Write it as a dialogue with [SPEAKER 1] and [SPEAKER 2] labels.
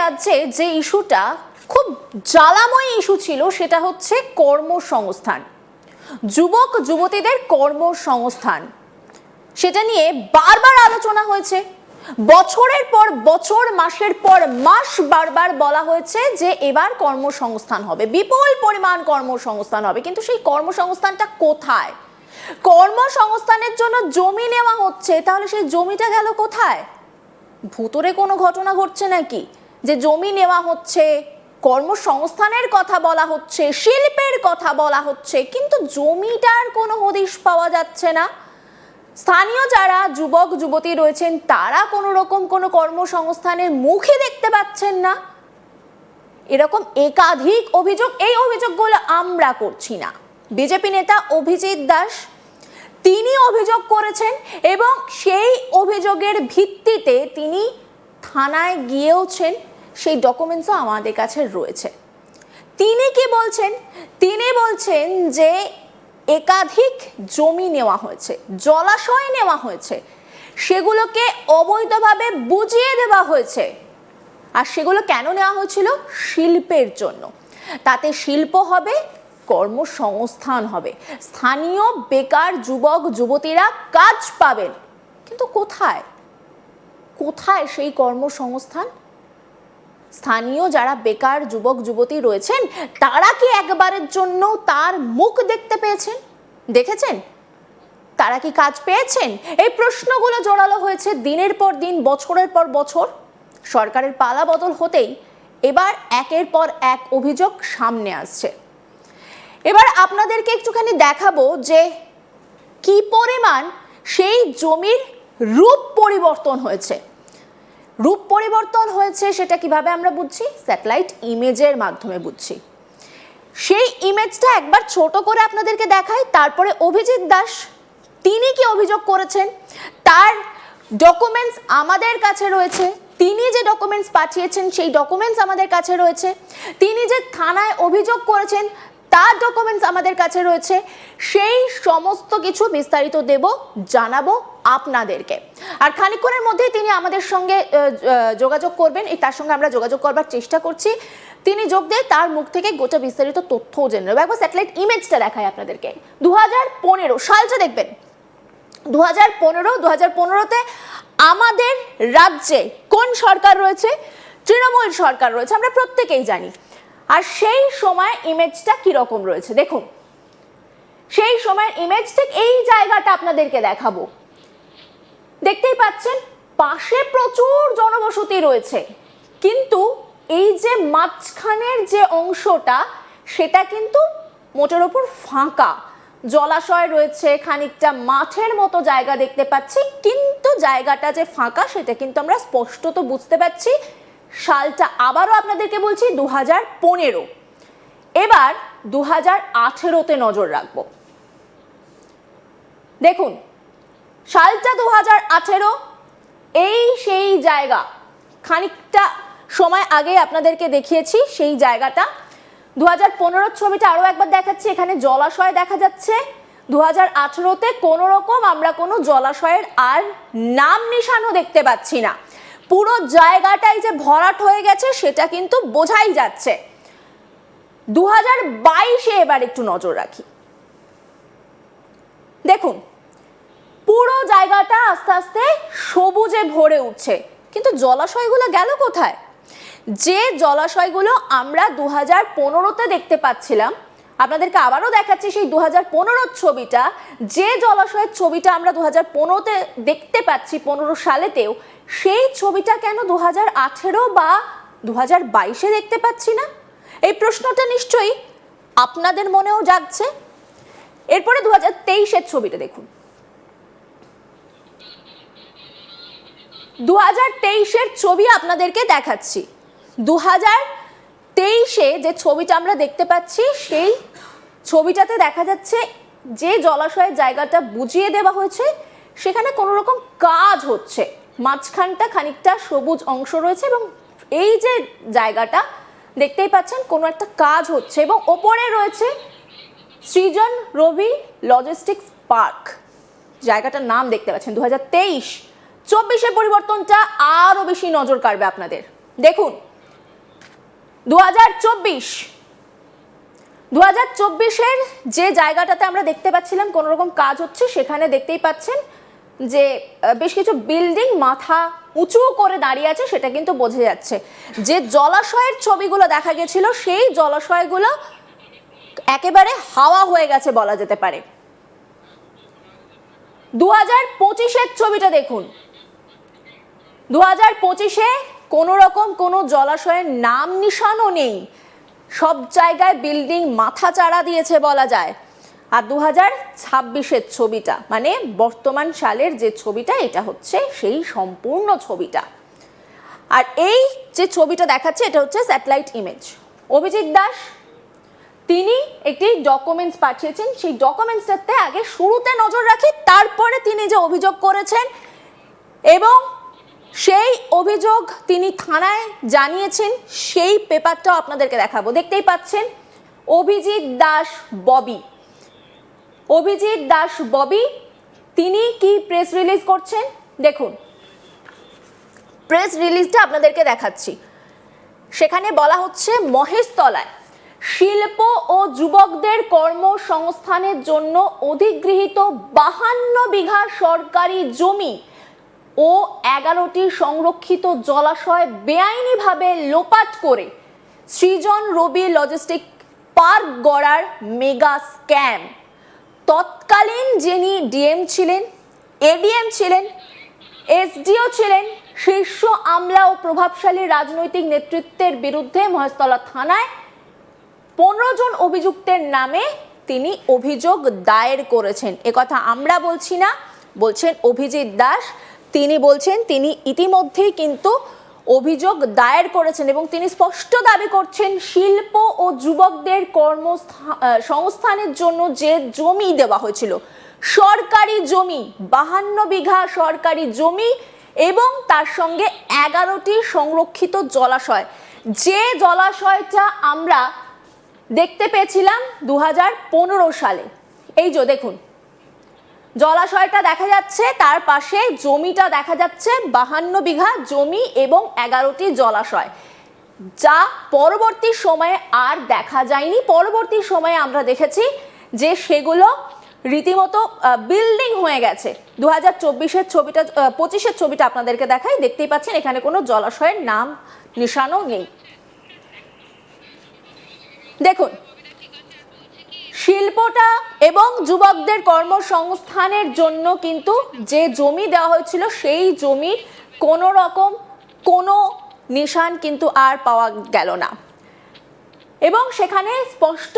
[SPEAKER 1] রাজ্যে যে ইস্যুটা খুব জ্বালাময় ইস্যু ছিল সেটা হচ্ছে কর্মসংস্থান, যুবক যুবতীদের কর্মসংস্থান। সেটা নিয়ে বারবার আলোচনা হয়েছে, বছরের পর বছর, মাসের পর মাস বারবার বলা হয়েছে যে এবার কর্মসংস্থান হবে, বিপুল পরিমাণ কর্মসংস্থান হবে। কিন্তু সেই কর্মসংস্থানটা কোথায়? কর্মসংস্থানের জন্য জমি নেওয়া হচ্ছে, তাহলে সেই জমিটা গেল কোথায়? ভুতুরে কোনো ঘটনা ঘটছে নাকি যে জমি নেওয়া হচ্ছে, কর্মসংস্থানের কথা বলা হচ্ছে, শিল্পের কথা বলা হচ্ছে, কিন্তু জমিটার কোনো হদিশ পাওয়া যাচ্ছে না? স্থানীয় যারা যুবক যুবতী রয়েছেন তারা কোনো রকম কোনো কর্মসংস্থানের মুখে দেখতে পাচ্ছেন না। এরকম একাধিক অভিযোগ, এই অভিযোগগুলো আমরা করছি না, বিজেপি নেতা অভিজিৎ দাস তিনি অভিযোগ করেছেন এবং সেই অভিযোগের ভিত্তিতে তিনি থানায় গিয়েওছেন, সেই ডকুমেন্টসও আমাদের কাছে রয়েছে। তিনি কি বলছেন? তিনি বলছেন যে একাধিক জমি নেওয়া হয়েছে, জলাশয় নেওয়া হয়েছে, সেগুলোকে অবৈধভাবে বুঝিয়ে দেওয়া হয়েছে। আর সেগুলো কেন নেওয়া হয়েছিল? শিল্পের জন্য। তাতে শিল্প হবে, কর্মসংস্থান হবে, স্থানীয় বেকার যুবক যুবতীরা কাজ পাবেন। কিন্তু কোথায় কোথায় সেই কর্মসংস্থান? স্থানীয় যারা বেকার যুবক যুবতী রয়েছেন তারা কি একবারের জন্য তার মুখ দেখতে পেয়েছেন? দেখেছেন? তারা কি কাজ পেয়েছেন? এই প্রশ্নগুলো জোরালো হয়েছে দিনের পর দিন, বছরের পর বছর। সরকারের পালা বদল হতেই এবার একের পর এক অভিযোগ সামনে আসছে। এবার আপনাদেরকে একটুখানি দেখাবো যে কি পরিমাণ সেই জমির রূপ পরিবর্তন হয়েছে। রূপ পরিবর্তন হয়েছে সেটা কিভাবে আমরা বুঝছি? স্যাটেলাইট ইমেজের মাধ্যমে বুঝছি। সেই ইমেজটা একবার ছোট করে আপনাদেরকে দেখাই, তারপরে অভিজিৎ দাস তিনি কি অভিযোগ করেছেন তার ডকুমেন্টস আমাদের কাছে রয়েছে। তিনি যে ডকুমেন্টস পাঠিয়েছেন সেই ডকুমেন্টস আমাদের কাছে রয়েছে। তিনি যে থানায় অভিযোগ করেছেন তার ডকুমেন্টস আমাদের কাছে রয়েছে। সেই সমস্ত কিছু বিস্তারিত দেব, জানাবো আপনাদেরকে। আর খানিকক্ষণের মধ্যেই তিনি আমাদের সঙ্গে যোগাযোগ করবেন, তার সঙ্গে আমরা যোগাযোগ করবার চেষ্টা করছি। তিনি যোগ দিয়ে তার মুখ থেকে গোটা বিস্তারিত তথ্যও জেনে নেব। একবার স্যাটেলাইট ইমেজটা দেখাই আপনাদেরকে। 2015 সালটা দেখবেন। 2015তে আমাদের রাজ্যে কোন সরকার রয়েছে? তৃণমূল সরকার রয়েছে, আমরা প্রত্যেকেই জানি। আর সেই সময় ইমেজটা কিরকম রয়েছে দেখুন। সেই সময়ের ইমেজ ঠিক এই জায়গাটা আপনাদেরকে দেখাবো। দেখতেই পাচ্ছেন পাশে প্রচুর জনবসতি রয়েছে, কিন্তু এই যে মাঝখানের যে অংশটা সেটা কিন্তু মোটের ওপর ফাঁকা। জলাশয় রয়েছে, খানিকটা মাঠের মতো জায়গা দেখতে পাচ্ছি, কিন্তু জায়গাটা যে ফাঁকা সেটা কিন্তু আমরা স্পষ্টত বুঝতে পারছি। সালটা আবারও আপনাদেরকে বলছি 2015। এবার 2018তে নজর রাখবো। দেখুন সালটা 2018, এই সেই জায়গা। খানিকটা সময় আগে আপনাদেরকে দেখিয়েছি সেই জায়গাটা। 2015 ছবিটা আরো একবার দেখাচ্ছি। এখানে জলাশয় দেখা যাচ্ছে। 2018তে কোনো রকম আমরা কোনো জলাশয়ের আর নাম নিশানও দেখতে পাচ্ছি না। পুরো জায়গাটাই যে ভরাট হয়ে গেছে সেটা কিন্তু বোঝাই যাচ্ছে। 2022-এ এবার একটু নজর রাখি। দেখুন পুরো জায়গাটা আস্তে আস্তে সবুজে ভরে উঠছে, কিন্তু জলাশয়গুলো গেল কোথায়? যে জলাশয়গুলো আমরা 2015তে দেখতে পাচ্ছিলাম, আপনাদেরকে আবারও দেখাচ্ছি সেই 2015 ছবিটা। যে জলাশয়ের ছবিটা আমরা 2015তে দেখতে পাচ্ছি, 15 সালেতেও, সেই ছবিটা কেন 2018 বা 2022-এ দেখতে পাচ্ছি না? এই প্রশ্নটা নিশ্চয়ই আপনাদের মনেও জাগছে। এরপরে 2023-এর ছবিটা দেখুন। 2023-এর ছবি আপনাদেরকে দেখাচ্ছি। 2023-এ যে ছবিটা আমরা দেখতে পাচ্ছি সেই ছবিটাতে দেখা যাচ্ছে যে জলাশয়ের জায়গাটা বুঝিয়ে দেওয়া হয়েছে সেখানে কোনো রকম কাজ হচ্ছে। মাঝখানটা খানিকটা সবুজ অংশ রয়েছে এবং এই যে জায়গাটা দেখতেই পাচ্ছেন কোনো একটা কাজ হচ্ছে, এবং ওপরে রয়েছে সৃজন রবি লজিস্টিক্স পার্ক। জায়গাটার নাম দেখতে পাচ্ছেন। 2023-24-এর পরিবর্তনটা আরো বেশি নজর কাড়বে আপনাদের। দেখুন 2024-এর যে জায়গাটাতে আমরা দেখতে পাচ্ছিলাম কোনো রকম কাজ হচ্ছে, সেখানে দেখতেই পাচ্ছেন যে বেশ কিছু বিল্ডিং মাথা উঁচু করে দাঁড়িয়ে আছে, সেটা কিন্তু বোঝা যাচ্ছে। যে জলাশয়ের ছবিগুলো দেখা গেছিল, সেই জলাশয়গুলো একেবারে হাওয়া হয়ে গেছে বলা যেতে পারে। 2025-এর ছবিটা দেখুন। 2025-এ কোনো রকম কোনো জলাশয়ের নাম নিশানও নেই, সব জায়গায় বিল্ডিং মাথা চাড়া দিয়েছে বলা যায়। আর 2026-এর ছবিটা, মানে বর্তমান সালের যে ছবিটা, এটা হচ্ছে সেই সম্পূর্ণ ছবিটা। আর এই যে ছবিটা দেখাচ্ছে, এটা হচ্ছে স্যাটেলাইট ইমেজ। অভিজিৎ দাস তিনি একটি ডকুমেন্টস পাঠিয়েছেন, সেই ডকুমেন্টসটাতে আগে শুরুতে নজর রাখি, তারপরে তিনি যে অভিযোগ করেছেন এবং সেই অভিযোগ তিনি থানায় জানিয়েছেন, সেই পেপারটাও আপনাদেরকে দেখাবো। দেখতেই পাচ্ছেন অভিজিৎ দাস ববি। অভিজিৎ দাস ববি তিনি কি প্রেস রিলিজ করছেন দেখুন। প্রেস রিলিজটা আপনাদেরকে দেখাচ্ছি। সেখানে বলা হচ্ছে, মহেশতলায় শিল্প ও যুবকদের কর্মসংস্থানের জন্য অধিগৃহীত 52 বিঘা সরকারি জমি ও 11টি সংরক্ষিত জলাশয় বেআইনিভাবে লোপাট করে সৃজন রবি লজিস্টিক পার্ক গড়ার মেগা স্ক্যাম। তৎকালীন যিনি ডিএম ছিলেন, এডিএম ছিলেন, এসডিও ছিলেন, শীর্ষ আমলা ও প্রভাবশালী রাজনৈতিক নেতৃত্বের বিরুদ্ধে মহেশতলা থানায় 15 জন অভিযুক্তের নামে তিনি অভিযোগ দায়ের করেছেন। একথা আমরা বলছি না, বলছেন অভিজিৎ দাস। তিনি বলছেন তিনি ইতিমধ্যেই কিন্তু অভিযোগ দায়ের করেছেন এবং তিনি স্পষ্ট দাবি করছেন, শিল্প ও যুবকদের কর্মসংস্থানের জন্য যে জমি দেওয়া হয়েছিল, সরকারি জমি, 52 বিঘা সরকারি জমি এবং তার সঙ্গে 11টি সংরক্ষিত জলাশয়, যে জলাশয়টা আমরা দেখতে পেয়েছিলাম 2015 সালে। এই যে দেখুন, জলাশয়টা দেখা যাচ্ছে, তার পাশে জমিটা দেখা যাচ্ছে, 52 বিঘা জমি এবং 11টি জলাশয়, যা পরবর্তী সময়ে আর দেখা যায়নি। পরবর্তী সময়ে আমরা দেখেছি যে সেগুলো রীতিমতো বিল্ডিং হয়ে গেছে। 2024-এর ছবিটা, 25-এর ছবিটা আপনাদেরকে দেখাই। দেখতেই পাচ্ছেন এখানে কোনো জলাশয়ের নাম নিশানও নেই। দেখুন, শিল্পটা এবং যুবকদের কর্মসংস্থানের জন্য কিন্তু যে জমি দেওয়া হয়েছিল, সেই জমির কোনো রকম কোনো নিশান কিন্তু আর পাওয়া গেল না এবং সেখানে স্পষ্ট